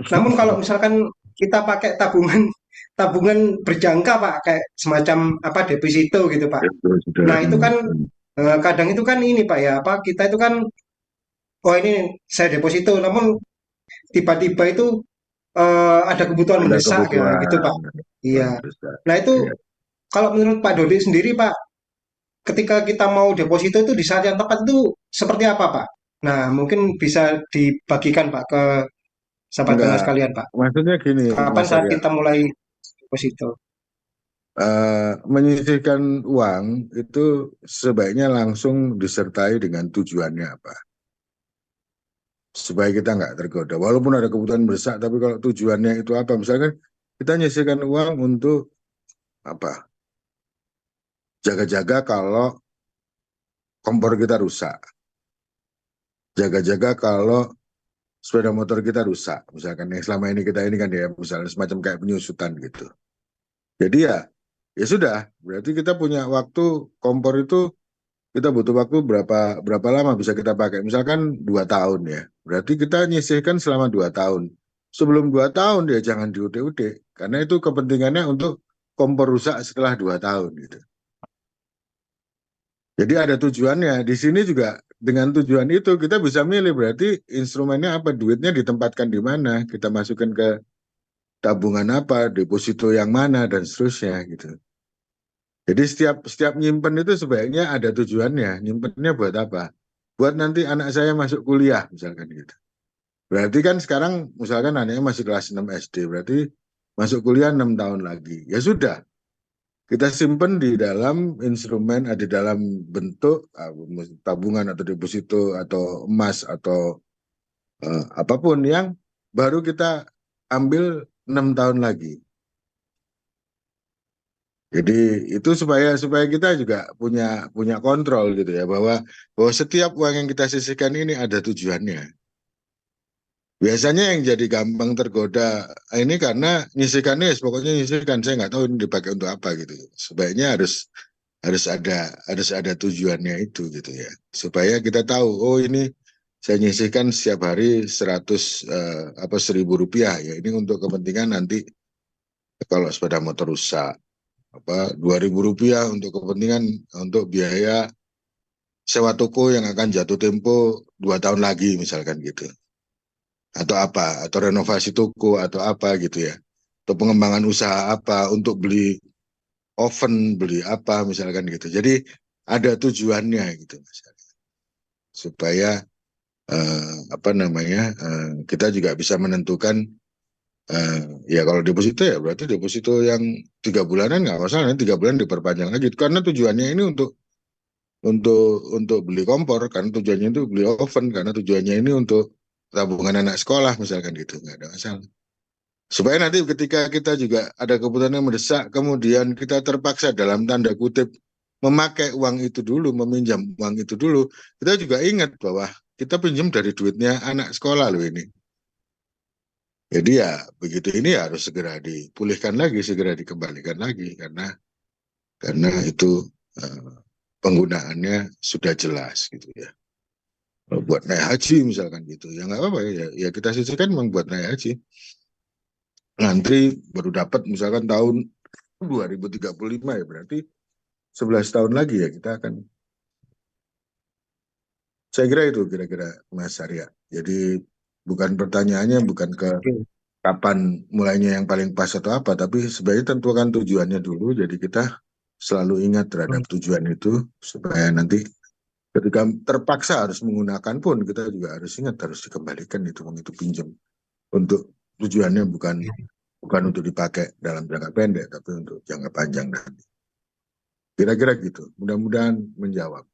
Namun kalau misalkan kita pakai tabungan tabungan berjangka Pak, kayak semacam apa deposito gitu Pak. Itu sudah. Nah itu kan kadang itu kan ini Pak ya, apa kita itu kan oh ini saya deposito, namun tiba-tiba itu ada kebutuhan Ada mendesak ya gitu kebutuhan Pak. Iya. besar. Nah itu Iya. kalau menurut Pak Dodi sendiri Pak, ketika kita mau deposito itu di saat yang tepat itu seperti apa Pak? Nah mungkin bisa dibagikan Pak ke sahabat Enggak, dengar sekalian Pak. maksudnya gini Kapan Mas saat Arya, kita mulai deposito? menyisihkan uang itu sebaiknya langsung disertai dengan tujuannya apa, supaya kita nggak tergoda. Walaupun ada kebutuhan mendesak, tapi kalau tujuannya itu apa, misalkan kita menyisihkan uang untuk apa, jaga-jaga kalau kompor kita rusak, jaga-jaga kalau sepeda motor kita rusak, misalkan yang selama ini kita ini kan ya, misalnya semacam kayak penyusutan gitu. Jadi ya sudah, berarti kita punya waktu kompor itu kita butuh waktu berapa berapa lama bisa kita pakai. Misalkan 2 tahun ya, berarti kita nyisihkan selama 2 tahun. Sebelum 2 tahun ya jangan diudik-udik, karena itu kepentingannya untuk kompor rusak setelah 2 tahun gitu. Jadi ada tujuannya. Di sini juga dengan tujuan itu kita bisa milih, berarti instrumennya apa, duitnya ditempatkan di mana, kita masukkan ke tabungan apa, deposito yang mana dan seterusnya gitu. Jadi setiap setiap nyimpen itu sebaiknya ada tujuannya. Nyimpennya buat apa? Buat nanti anak saya masuk kuliah misalkan gitu. Berarti kan sekarang misalkan anaknya masih kelas 6 SD, berarti masuk kuliah 6 tahun lagi. Ya sudah, kita simpen di dalam instrumen, di dalam bentuk tabungan atau deposito atau emas atau apapun yang baru kita ambil 6 tahun lagi. Jadi itu supaya supaya kita juga punya punya kontrol gitu ya, bahwa bahwa setiap uang yang kita sisihkan ini ada tujuannya. Biasanya yang jadi gampang tergoda ini karena nyisihkannya pokoknya nyisihkan, saya nggak tahu ini dipakai untuk apa gitu. Sebaiknya harus ada tujuannya itu gitu ya. Supaya kita tahu, oh ini saya nyisihkan setiap hari 100 apa 1.000 rupiah ya, ini untuk kepentingan nanti kalau sepeda motor rusak, apa 2.000 rupiah untuk kepentingan untuk biaya sewa toko yang akan jatuh tempo 2 tahun lagi misalkan gitu, atau apa, atau renovasi toko atau apa gitu ya, atau pengembangan usaha apa, untuk beli oven, beli apa misalkan gitu. Jadi ada tujuannya gitu Mas, supaya apa namanya, kita juga bisa menentukan, ya kalau deposito ya berarti deposito yang 3 bulanan nggak masalah, nanti 3 bulan diperpanjang lagi karena tujuannya ini untuk beli kompor, karena tujuannya itu beli oven, karena tujuannya ini untuk tabungan anak sekolah misalkan gitu, nggak ada masalah. Supaya nanti ketika kita juga ada kebutuhan yang mendesak, kemudian kita terpaksa dalam tanda kutip memakai uang itu dulu, meminjam uang itu dulu, kita juga ingat bahwa kita pinjam dari duitnya anak sekolah loh ini. Jadi ya begitu, ini harus segera dipulihkan lagi, segera dikembalikan lagi, karena itu eh, penggunaannya sudah jelas gitu ya. Buat naik haji misalkan gitu ya nggak apa-apa ya, ya kita sisihkan memang buat naik haji, ngantri baru dapat misalkan tahun 2035 ya, berarti 11 tahun lagi ya kita akan, saya kira itu kira-kira Mas Arya. Jadi bukan pertanyaannya bukan ke Oke. kapan mulainya yang paling pas atau apa, tapi sebaiknya tentukan tujuannya dulu, jadi kita selalu ingat terhadap tujuan itu, supaya nanti ketika terpaksa harus menggunakan pun kita juga harus ingat harus dikembalikan itu uang itu pinjam, untuk tujuannya bukan bukan untuk dipakai dalam jangka pendek, tapi untuk jangka panjang nanti. Kira-kira gitu. Mudah-mudahan menjawab.